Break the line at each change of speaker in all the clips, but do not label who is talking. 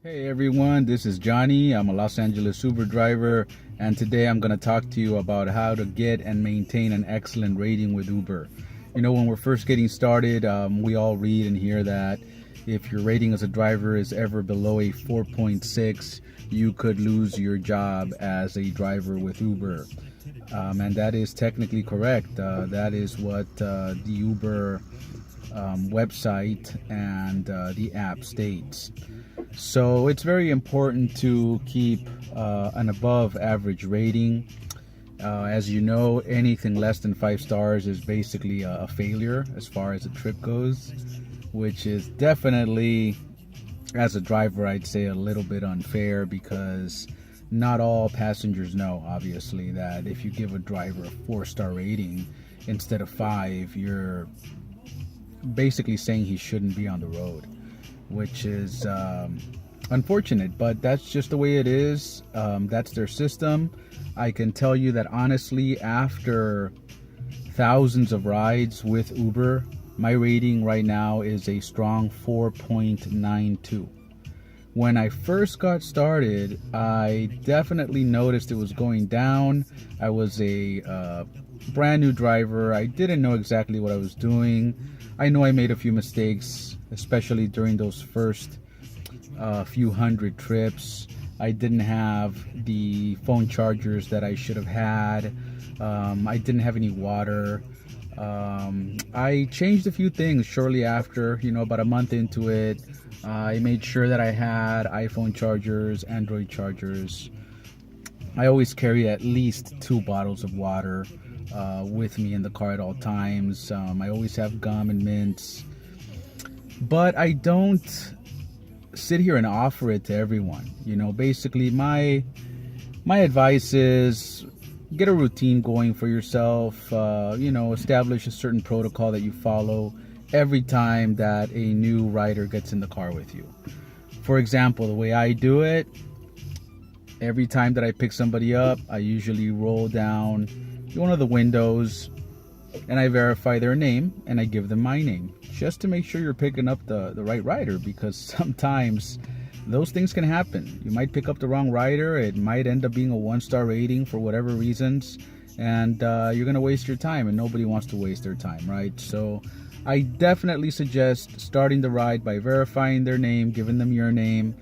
Hey everyone, this is Johnny. I'm a Los Angeles Uber driver, and today I'm going to talk to you about how to get and maintain an excellent rating with Uber. You know, when we're first getting started, we all read and hear that if your rating as a driver is ever below a 4.6, you could lose your job as a driver with Uber. And that is technically correct. That is what the Uber website and the app states. So it's very important to keep an above average rating. As you know, anything less than 5 stars is basically a failure as far as a trip goes, which is definitely, as a driver, I'd say a little bit unfair, because not all passengers know, obviously, that if you give a driver a 4-star rating instead of 5, you're basically saying he shouldn't be on the road, which is unfortunate, but that's just the way it is. That's their system. I can tell you that honestly, after thousands of rides with Uber, my rating right now is a strong 4.92. When I first got started, I definitely noticed it was going down. I was a brand new driver. I didn't know exactly what I was doing. I know I made a few mistakes, especially during those first few hundred trips. I didn't have the phone chargers that I should have had. I didn't have any water. I changed a few things shortly after, about a month into it. I made sure that I had iPhone chargers, Android chargers. I always carry at least 2 bottles of water with me in the car at all times. I always have gum and mints. But I don't sit here and offer it to everyone. Basically my advice is get a routine going for yourself. Establish a certain protocol that you follow every time that a new rider gets in the car with you. For example, the way I do it, every time that I pick somebody up, I usually roll down one of the windows and I verify their name and I give them my name, just to make sure you're picking up the right rider, because sometimes those things can happen. You might pick up the wrong rider. It might end up being a 1-star rating for whatever reasons, and you're gonna waste your time, and nobody wants to waste their time, right? So I definitely suggest starting the ride by verifying their name, giving them your name,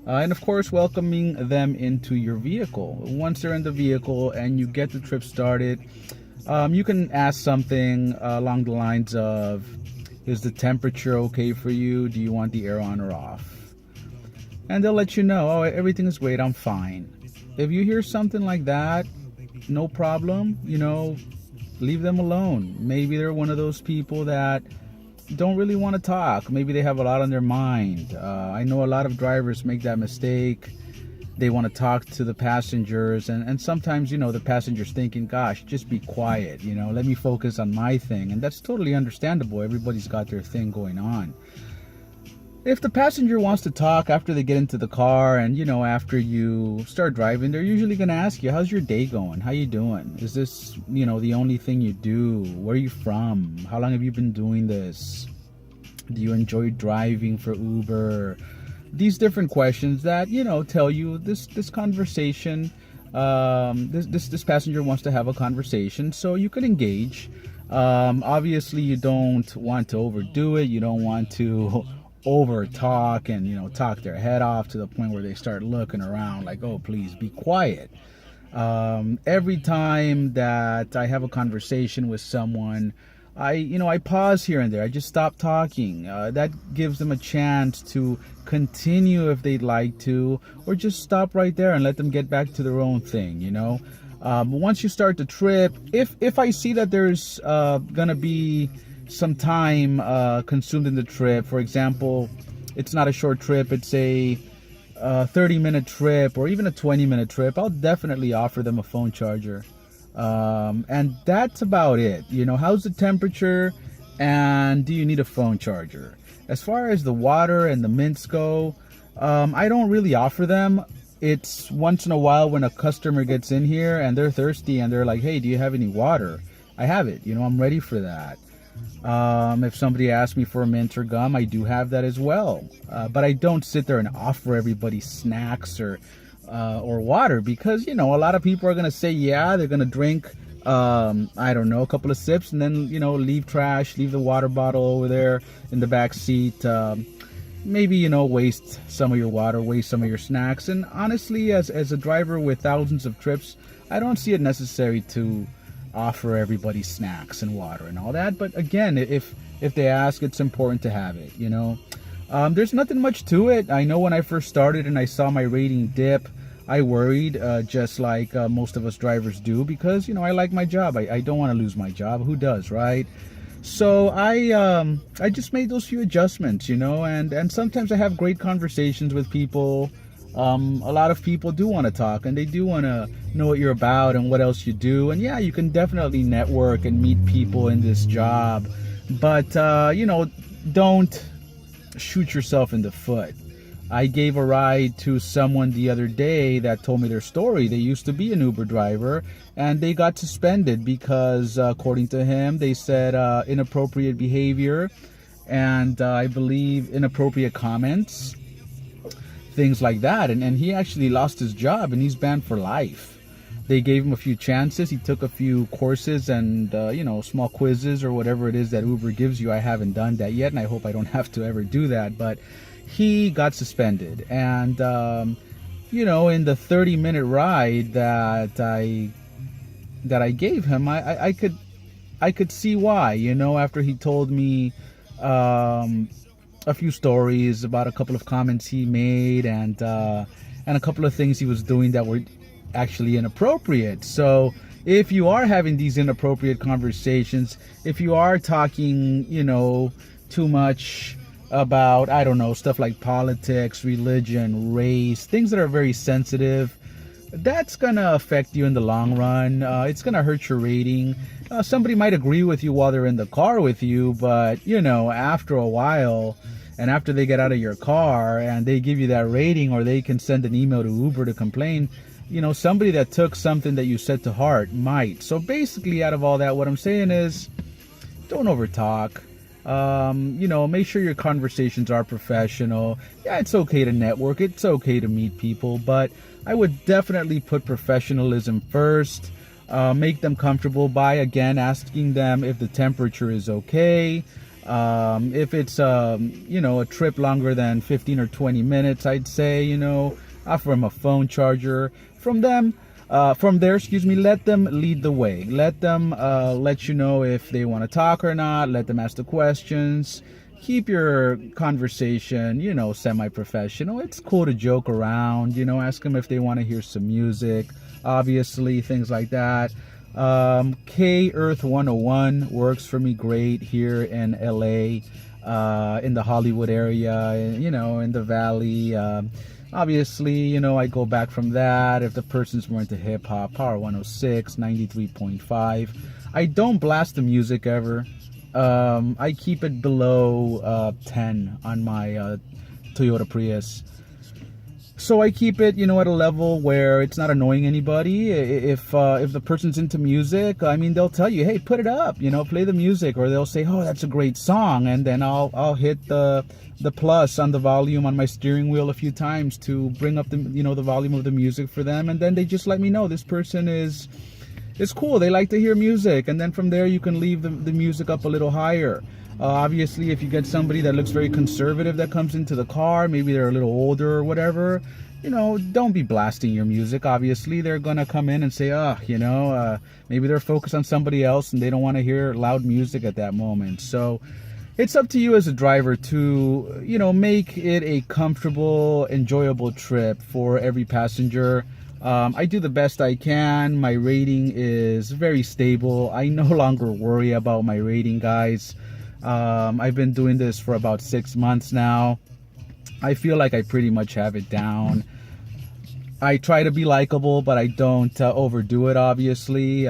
and of course welcoming them into your vehicle. Once they're in the vehicle and you get the trip started, you can ask something along the lines of, is the temperature okay for you? Do you want the air on or off? And they'll let you know, oh, everything is great, I'm fine. If you hear something like that, no problem, leave them alone. Maybe they're one of those people that don't really want to talk. Maybe they have a lot on their mind. I know a lot of drivers make that mistake. They want to talk to the passengers, and sometimes, the passenger's thinking, gosh, just be quiet, let me focus on my thing. And that's totally understandable. Everybody's got their thing going on. If the passenger wants to talk after they get into the car and, after you start driving, they're usually going to ask you, how's your day going? How you doing? Is this, the only thing you do? Where are you from? How long have you been doing this? Do you enjoy driving for Uber? These different questions that, tell you this conversation, this passenger wants to have a conversation, so you can engage. Obviously, you don't want to overdo it. You don't want to over talk and talk their head off to the point where they start looking around like, oh, please be quiet. Every time that I have a conversation with someone, I pause here and there. I just stop talking. That gives them a chance to continue if they'd like to, or just stop right there and let them get back to their own thing. Once you start the trip, if I see that there's gonna be some time consumed in the trip, for example, it's not a short trip, it's a 30-minute trip or even a 20-minute trip, I'll definitely offer them a phone charger. And that's about it. How's the temperature, and do you need a phone charger? As far as the water and the mints go, I don't really offer them. It's once in a while when a customer gets in here and they're thirsty and they're like, hey, do you have any water? I have it. I'm ready for that. If somebody asks me for a mint or gum, I do have that as well. But I don't sit there and offer everybody snacks or water, because a lot of people are gonna say, yeah, they're gonna drink I don't know, a couple of sips, and then leave the water bottle over there in the back seat. Maybe waste some of your water, waste some of your snacks. And honestly, as a driver with thousands of trips, I don't see it necessary to offer everybody snacks and water and all that. But again, if they ask, it's important to have it. There's nothing much to it. I know when I first started and I saw my rating dip, I worried, just like most of us drivers do, because I like my job. I don't want to lose my job. Who does, right? So I just made those few adjustments, and sometimes I have great conversations with people. A lot of people do want to talk, and they do want to know what you're about and what else you do. And yeah, you can definitely network and meet people in this job, but don't shoot yourself in the foot. I gave a ride to someone the other day that told me their story. They used to be an Uber driver, and they got suspended because, according to him, they said inappropriate behavior and I believe inappropriate comments, things like that. And he actually lost his job, and he's banned for life. They gave him a few chances. He took a few courses and, small quizzes or whatever it is that Uber gives you. I haven't done that yet, and I hope I don't have to ever do that. But he got suspended. And, in the 30-minute ride that I gave him, I could see why, after he told me a few stories about a couple of comments he made and a couple of things he was doing that were actually inappropriate. So if you are having these inappropriate conversations, if you are talking, too much about, I don't know, stuff like politics, religion, race, things that are very sensitive, that's gonna affect you in the long run. It's gonna hurt your rating. Somebody might agree with you while they're in the car with you, but after a while, and after they get out of your car and they give you that rating, or they can send an email to Uber to complain, somebody that took something that you said to heart might. So basically, out of all that, what I'm saying is, don't overtalk. Make sure your conversations are professional. Yeah, it's okay to network. It's okay to meet people, but I would definitely put professionalism first. Make them comfortable by, again, asking them if the temperature is okay. If it's, a trip longer than 15 or 20 minutes, I'd say, offer them a phone charger. From there, let them lead the way. Let them let you know if they want to talk or not. Let them ask the questions. Keep your conversation, semi-professional. It's cool to joke around, ask them if they want to hear some music, obviously, things like that. K Earth 101 works for me great here in LA, in the Hollywood area, in the Valley. Obviously, I go back from that. If the person's more into hip hop, Power 106, 93.5. I don't blast the music ever. I keep it below 10 on my Toyota Prius. So I keep it, at a level where it's not annoying anybody. If the person's into music, they'll tell you, hey, put it up, play the music, or they'll say, oh, that's a great song, and then I'll hit the plus on the volume on my steering wheel a few times to bring up the the volume of the music for them, and then they just let me know this person is cool. They like to hear music, and then from there you can leave the music up a little higher. Obviously, if you get somebody that looks very conservative that comes into the car, maybe they're a little older or whatever, don't be blasting your music. Obviously, they're going to come in and say, maybe they're focused on somebody else and they don't want to hear loud music at that moment. So it's up to you as a driver to, make it a comfortable, enjoyable trip for every passenger. I do the best I can. My rating is very stable. I no longer worry about my rating, guys. I've been doing this for about 6 months now. I feel like I pretty much have it down. I try to be likable, but I don't overdo it, obviously.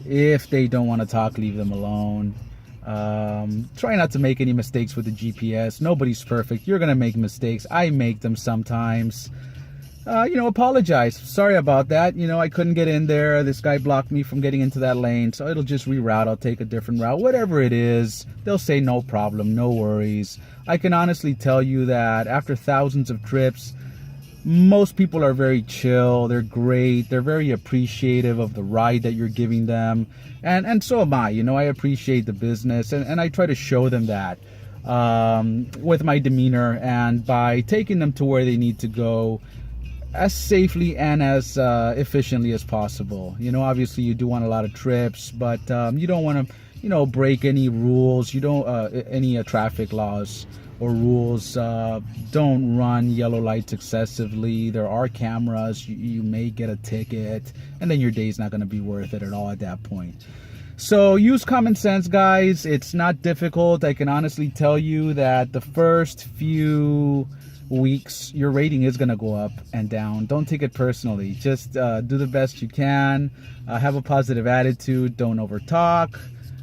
If they don't want to talk, leave them alone. Try not to make any mistakes with the GPS. Nobody's perfect. You're going to make mistakes. I make them sometimes. apologize. Sorry about that. I couldn't get in there. This guy blocked me from getting into that lane, so it'll just reroute. I'll take a different route. Whatever it is, they'll say no problem, no worries. I can honestly tell you that after thousands of trips, most people are very chill. They're great. They're very appreciative of the ride that you're giving them. And so am I. I appreciate the business, and I try to show them that with my demeanor and by taking them to where they need to go as safely and as efficiently as possible. Obviously you do want a lot of trips, but you don't want to, break any rules. You don't any traffic laws or rules. Don't run yellow lights excessively. There are cameras. You may get a ticket, and then your day's not going to be worth it at all at that point. So use common sense, guys. It's not difficult. I can honestly tell you that the first few weeks your rating is going to go up and down. Don't take it personally. Just do the best you can. Have a positive attitude. Don't overtalk.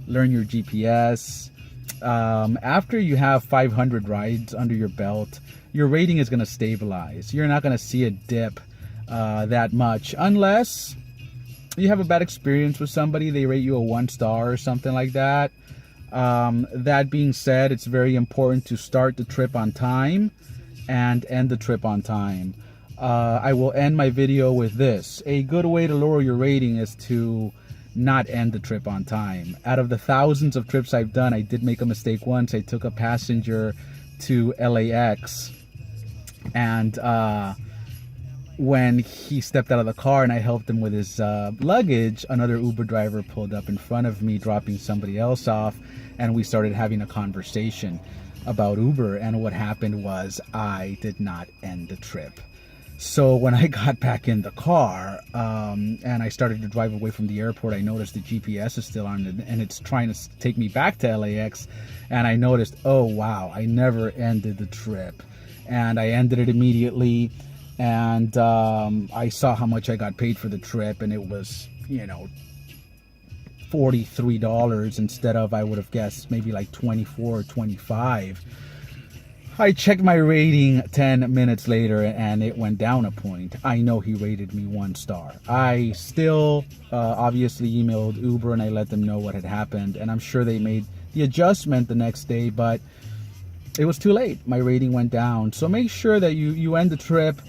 Learn your GPS. After you have 500 rides under your belt, your rating is going to stabilize. You're not going to see a dip that much unless you have a bad experience with somebody. They rate you a 1 star or something like that. That being said, it's very important to start the trip on time and end the trip on time. I will end my video with this. A good way to lower your rating is to not end the trip on time. Out of the thousands of trips I've done, I did make a mistake once. I took a passenger to LAX, and when he stepped out of the car and I helped him with his luggage, another Uber driver pulled up in front of me, dropping somebody else off, and we started having a conversation about Uber. And what happened was I did not end the trip. So when I got back in the car and I started to drive away from the airport, I noticed the GPS is still on and it's trying to take me back to LAX. And I noticed, oh wow, I never ended the trip. And I ended it immediately. And I saw how much I got paid for the trip, and it was, $43 instead of, I would have guessed, maybe like 24 or 25. I checked my rating 10 minutes later and it went down a point. I know he rated me 1 star. I still obviously emailed Uber and I let them know what had happened, and I'm sure they made the adjustment the next day, but it was too late. My rating went down. So make sure that you end the trip.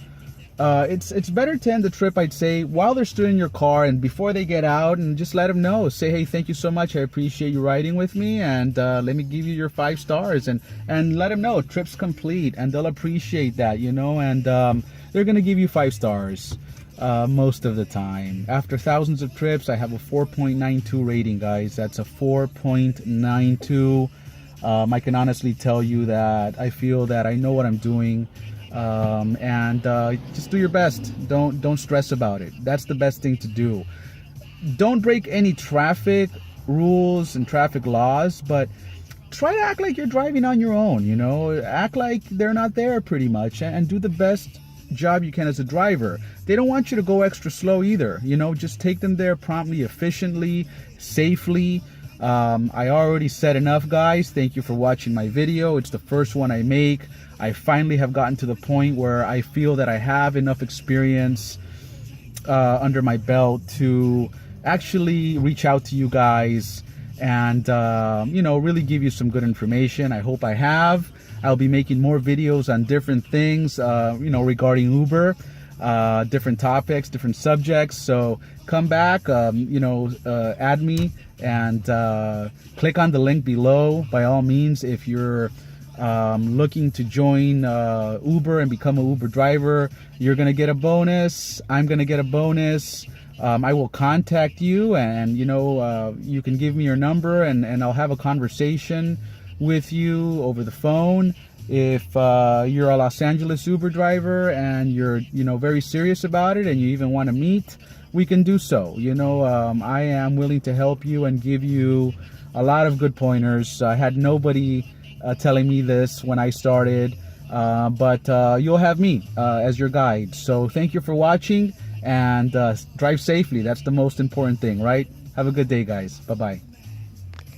It's better to end the trip, I'd say, while they're still in your car and before they get out, and just let them know. Say, hey, thank you so much. I appreciate you riding with me, and let me give you your 5 stars, and let them know trip's complete, and they'll appreciate that, and they're gonna give you 5 stars most of the time. After thousands of trips, I have a 4.92 rating, guys. That's a 4.92. I can honestly tell you that I feel that I know what I'm doing. And just do your best. Don't stress about it. That's the best thing to do. Don't break any traffic rules and traffic laws, but try to act like you're driving on your own. Act like they're not there pretty much, and do the best job you can as a driver. They don't want you to go extra slow either. Just take them there promptly, efficiently, safely. I already said enough, guys. Thank you for watching my video. It's the first one I make. I finally have gotten to the point where I feel that I have enough experience under my belt to actually reach out to you guys and really give you some good information. I hope I have. I'll be making more videos on different things regarding Uber, different topics, different subjects. So come back, add me and click on the link below by all means if you're looking to join Uber and become a Uber driver. You're gonna get a bonus. I'm gonna get a bonus. I will contact you, and you can give me your number, and I'll have a conversation with you over the phone. If you're a Los Angeles Uber driver and you're very serious about it and you even want to meet, we can do so. I am willing to help you and give you a lot of good pointers. I had nobody telling me this when I started, but you'll have me as your guide. So thank you for watching, and drive safely. That's the most important thing, right? Have a good day, guys. Bye-bye.